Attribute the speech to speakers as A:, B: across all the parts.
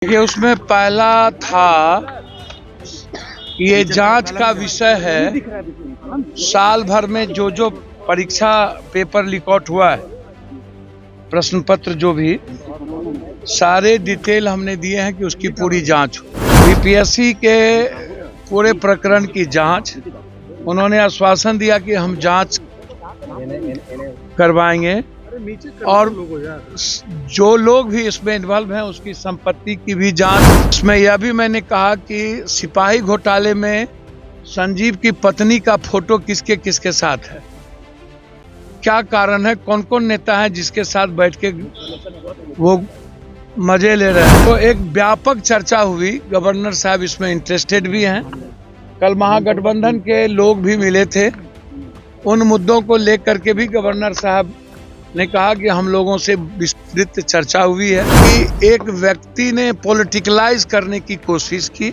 A: देखिए, उसमें पहला था कि ये जांच का विषय है। साल भर में जो परीक्षा पेपर लीक आउट हुआ है, प्रश्न पत्र जो भी सारे डिटेल हमने दिए हैं कि उसकी पूरी जांच हो। बीपीएससी के पूरे प्रकरण की जांच उन्होंने आश्वासन दिया कि हम जांच करवाएंगे और जो लोग भी इसमें इन्वॉल्व हैं उसकी संपत्ति की भी जांच। इसमें यह भी मैंने कहा कि सिपाही घोटाले में संजीव की पत्नी का फोटो किसके किसके साथ है, क्या कारण है, कौन कौन नेता है जिसके साथ बैठ के वो मजे ले रहे हैं। तो एक व्यापक चर्चा हुई, गवर्नर साहब इसमें इंटरेस्टेड भी हैं। कल महागठबंधन के लोग भी मिले थे, उन मुद्दों को लेकर के भी गवर्नर साहब ने कहा कि हम लोगों से विस्तृत चर्चा हुई है कि एक व्यक्ति ने पॉलिटिकलाइज करने की कोशिश की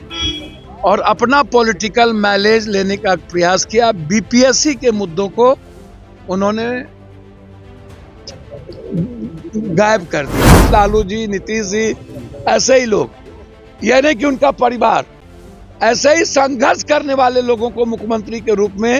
A: और अपना पॉलिटिकल माइलेज लेने का प्रयास किया। बीपीएससी के मुद्दों को उन्होंने गायब कर दिया। लालू जी, नीतीश जी, ऐसे ही लोग, यह नहीं कि उनका परिवार, ऐसे ही संघर्ष करने वाले लोगों को मुख्यमंत्री के रूप में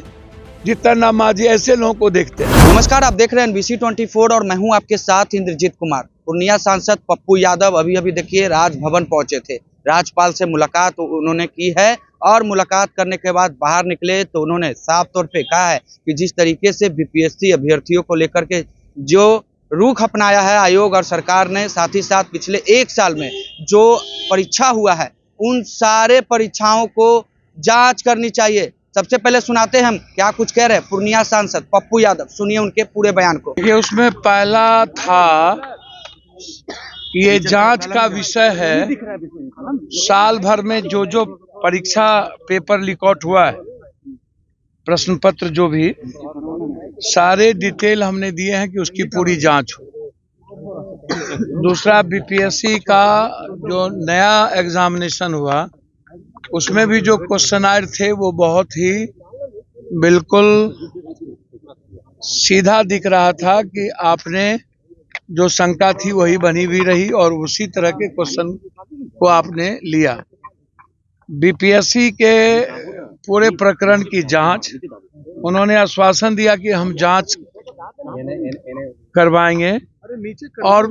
A: जितना मांझी ऐसे लोगों को देखते हैं।
B: नमस्कार, आप देख रहे हैं NBC 24 और मैं हूं आपके साथ इंद्रजीत कुमार। पूर्णिया सांसद पप्पू यादव अभी देखिए राजभवन पहुंचे थे। राज्यपाल से मुलाकात उन्होंने की है और मुलाकात करने के बाद बाहर निकले तो उन्होंने साफ तौर पे कहा है कि जिस तरीके से बीपीएससी अभ्यर्थियों को लेकर के जो रुख अपनाया है आयोग और सरकार ने, साथ ही साथ पिछले एक साल में जो परीक्षा हुआ है उन सारे परीक्षाओं को जांच करनी चाहिए। सबसे पहले सुनाते हैं हम क्या कुछ कह रहे हैं पूर्णिया सांसद पप्पू यादव, सुनिए उनके पूरे बयान को।
A: देखिए, उसमें पहला था कि ये जांच का विषय है। साल भर में जो परीक्षा पेपर लीक आउट हुआ है, प्रश्न पत्र जो भी सारे डिटेल हमने दिए हैं कि उसकी पूरी जांच हो। दूसरा, बीपीएससी का जो नया एग्जामिनेशन हुआ उसमें भी जो क्वेश्चन आए थे वो बहुत ही बिल्कुल सीधा दिख रहा था कि आपने जो शंका थी वही बनी भी रही और उसी तरह के क्वेश्चन को आपने लिया। बीपीएससी के पूरे प्रकरण की जांच उन्होंने आश्वासन दिया कि हम जांच करवाएंगे और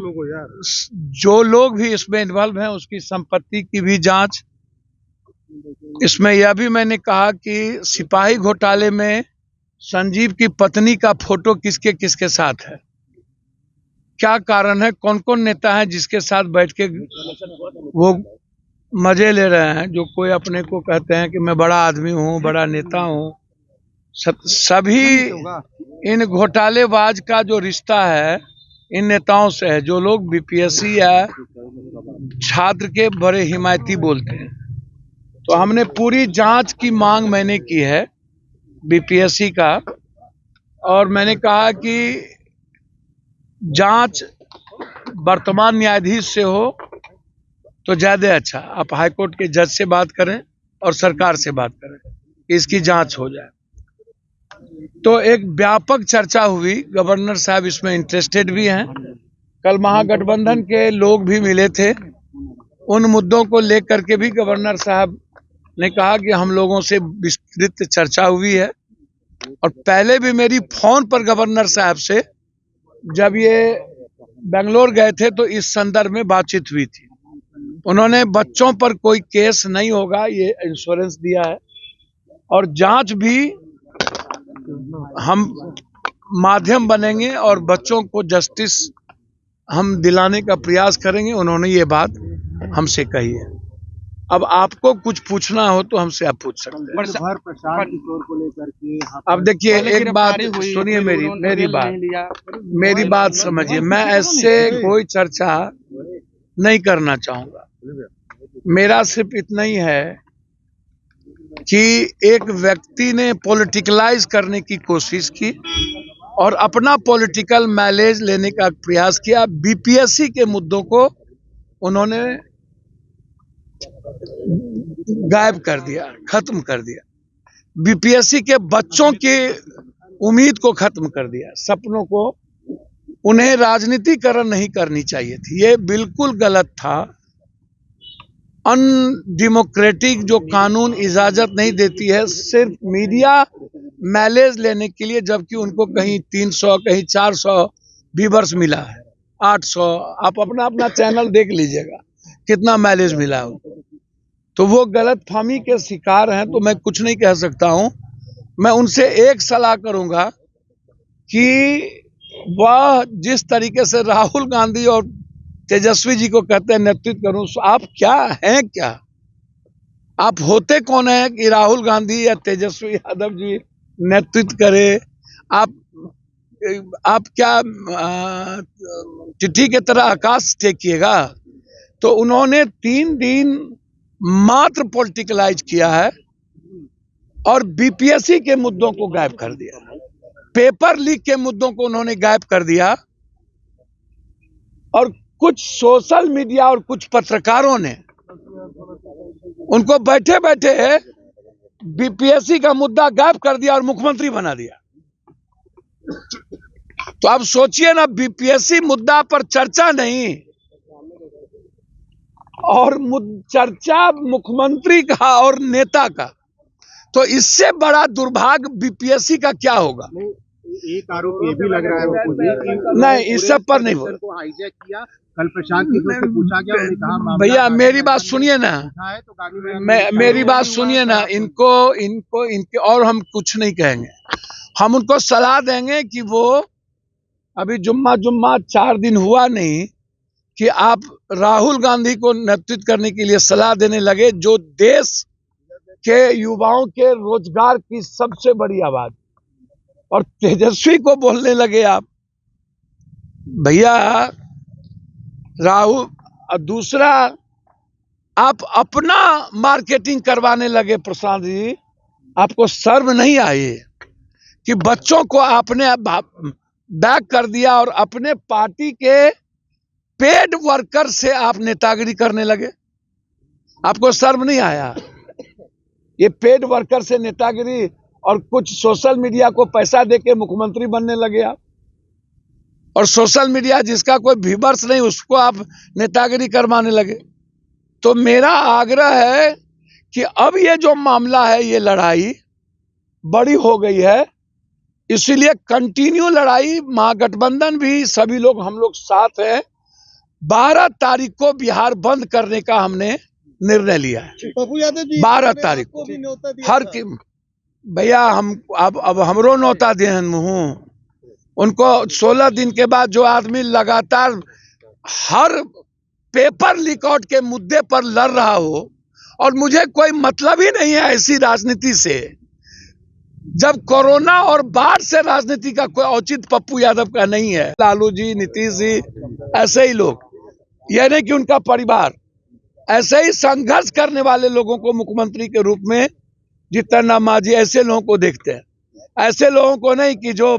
A: जो लोग भी इसमें इन्वॉल्व हैं उसकी संपत्ति की भी जांच। इसमें यह भी मैंने कहा कि सिपाही घोटाले में संजीव की पत्नी का फोटो किसके किसके साथ है, क्या कारण है, कौन कौन नेता है जिसके साथ बैठ के वो मजे ले रहे हैं, जो कोई अपने को कहते हैं कि मैं बड़ा आदमी हूँ, बड़ा नेता हूँ। सभी इन घोटालेबाज का जो रिश्ता है इन नेताओं से है, जो लोग बीपीएससी या छात्र के बड़े हिमायती बोलते हैं। तो हमने पूरी जांच की मांग मैंने की है बीपीएससी का, और मैंने कहा कि जांच वर्तमान न्यायाधीश से हो तो ज्यादा अच्छा। आप हाईकोर्ट के जज से बात करें और सरकार से बात करें कि इसकी जांच हो जाए। तो एक व्यापक चर्चा हुई, गवर्नर साहब इसमें इंटरेस्टेड भी हैं। कल महागठबंधन के लोग भी मिले थे, उन मुद्दों को लेकर के भी गवर्नर साहब ने कहा कि हम लोगों से विस्तृत चर्चा हुई है। और पहले भी मेरी फोन पर गवर्नर साहब से जब ये बेंगलोर गए थे तो इस संदर्भ में बातचीत हुई थी। उन्होंने बच्चों पर कोई केस नहीं होगा ये इंश्योरेंस दिया है और जांच भी हम माध्यम बनेंगे और बच्चों को जस्टिस हम दिलाने का प्रयास करेंगे। उन्होंने ये बात हमसे कही है। अब आपको कुछ पूछना हो तो हमसे आप पूछ सकते हैं।
C: प्रशांत किशोर को लेकर के
A: अब देखिए, एक बात सुनिए, मेरी बात समझिए। मैं ऐसे कोई चर्चा नहीं करना चाहूंगा। मेरा सिर्फ इतना ही है कि एक व्यक्ति ने पॉलिटिकलाइज करने की कोशिश की और अपना पॉलिटिकल माइलेज लेने का प्रयास किया। बीपीएससी के मुद्दों को उन्होंने गायब कर दिया, खत्म कर दिया। बीपीएससी के बच्चों की उम्मीद को खत्म कर दिया, सपनों को। उन्हें राजनीतिकरण नहीं करनी चाहिए थी, ये बिल्कुल गलत था। अनडेमोक्रेटिक जो कानून इजाजत नहीं देती है सिर्फ मीडिया माइलेज लेने के लिए, जबकि उनको कहीं 300 कहीं 400 व्यूअर्स मिला है, 800। आप अपना अपना चैनल देख लीजिएगा कितना माइलेज मिला है उनको। तो वो गलत फहमी के शिकार हैं, तो मैं कुछ नहीं कह सकता हूं। मैं उनसे एक सलाह करूंगा कि वह जिस तरीके से राहुल गांधी और तेजस्वी जी को कहते हैं नेतृत्व करूं, आप क्या हैं? क्या आप होते कौन है कि राहुल गांधी या तेजस्वी यादव जी नेतृत्व करे? आप क्या चिट्ठी के तरह आकाश टेकिएगा? तो उन्होंने 3 दिन मात्र पॉलिटिकलाइज किया है और बीपीएससी के मुद्दों को गायब कर दिया, पेपर लीक के मुद्दों को उन्होंने गायब कर दिया, और कुछ सोशल मीडिया और कुछ पत्रकारों ने उनको बैठे बैठे बीपीएससी का मुद्दा गायब कर दिया और मुख्यमंत्री बना दिया। तो आप सोचिए ना, बीपीएससी मुद्दा पर चर्चा नहीं और चर्चा मुख्यमंत्री का और नेता का, तो इससे बड़ा दुर्भाग्य बीपीएससी का क्या होगा?
C: एक आरोप ये भी लग रहा है कि
A: नहीं, इस सब पर नहीं बोल।
C: को हाईजैक किया। कल प्रशांत किशोर से पूछा गया, उन्होंने कहा
A: भैया मेरी बात सुनिए ना,
C: तो
A: मेरी बात सुनिए ना, इनके और हम कुछ नहीं कहेंगे। हम उनको सलाह देंगे कि वो अभी जुम्मा 4 दिन हुआ नहीं कि आप राहुल गांधी को नेतृत्व करने के लिए सलाह देने लगे, जो देश के युवाओं के रोजगार की सबसे बड़ी आवाज, और तेजस्वी को बोलने लगे आप। भैया राहुल, दूसरा आप अपना मार्केटिंग करवाने लगे। प्रशांत जी, आपको शर्म नहीं आई कि बच्चों को आपने बैक कर दिया और अपने पार्टी के पेड वर्कर से आप नेतागिरी करने लगे? आपको शर्म नहीं आया? ये पेड वर्कर से नेतागिरी और कुछ सोशल मीडिया को पैसा देके मुख्यमंत्री बनने लगे आप, और सोशल मीडिया जिसका कोई व्यूअर्स नहीं उसको आप नेतागिरी करवाने लगे। तो मेरा आग्रह है कि अब ये जो मामला है, ये लड़ाई बड़ी हो गई है, इसीलिए कंटिन्यू लड़ाई, महागठबंधन भी, सभी लोग, हम लोग साथ हैं। 12 तारीख को बिहार बंद करने का हमने निर्णय लिया है।
C: पप्पू यादव जी
A: 12 तारीख को हर की भैया हम अब हमरो नौता देहन हूँ उनको। 16 दिन के बाद जो आदमी लगातार हर पेपर लीकआउट के मुद्दे पर लड़ रहा हो, और मुझे कोई मतलब ही नहीं है ऐसी राजनीति से, जब कोरोना और बाढ़ से राजनीति का कोई औचित्य पप्पू यादव का नहीं है। लालू जी, नीतीश जी, ऐसे ही लोग, यह नहीं कि उनका परिवार, ऐसे ही संघर्ष करने वाले लोगों को मुख्यमंत्री के रूप में जितना मांझी, ऐसे लोगों को देखते हैं। ऐसे लोगों को नहीं कि जो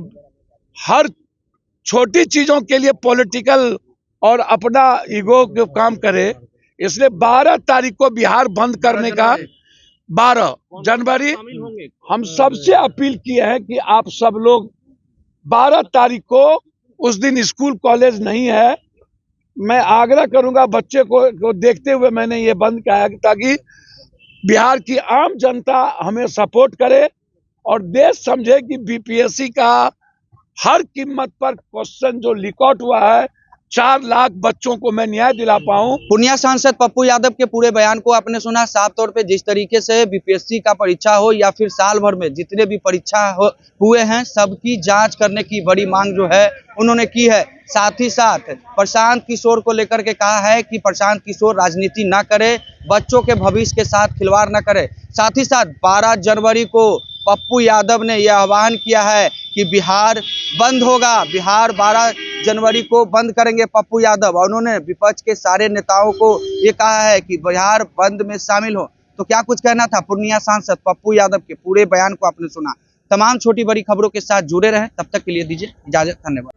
A: हर छोटी चीजों के लिए पॉलिटिकल और अपना ईगो के काम करे। इसलिए 12 तारीख को बिहार बंद करने का, 12 जनवरी, हम सबसे अपील किए हैं कि आप सब लोग 12 तारीख को, उस दिन स्कूल कॉलेज नहीं है, मैं आग्रह करूंगा बच्चे को देखते हुए मैंने ये बंद किया है, ताकि बिहार की आम जनता हमें सपोर्ट करे और देश समझे कि बीपीएससी का हर कीमत पर क्वेश्चन जो लीकआउट हुआ है, 4 लाख बच्चों को मैं न्याय दिला पाऊं।
B: पूर्णिया सांसद पप्पू यादव के पूरे बयान को आपने सुना। साफ तौर पे जिस तरीके से बीपीएससी का परीक्षा हो या फिर साल भर में जितने भी परीक्षा हुए हैं, सबकी जांच करने की बड़ी मांग जो है उन्होंने की है। साथ ही साथ प्रशांत किशोर को लेकर के कहा है कि प्रशांत किशोर राजनीति ना करे, बच्चों के भविष्य के साथ खिलवाड़ ना करे। साथ ही साथ 12 जनवरी को पप्पू यादव ने यह आह्वान किया है कि बिहार बंद होगा, बिहार 12 जनवरी को बंद करेंगे पप्पू यादव। और उन्होंने विपक्ष के सारे नेताओं को ये कहा है कि बिहार बंद में शामिल हो। तो क्या कुछ कहना था पूर्णिया सांसद पप्पू यादव के पूरे बयान को आपने सुना। तमाम छोटी बड़ी खबरों के साथ जुड़े रहें, तब तक के लिए दीजिए इजाजत, धन्यवाद।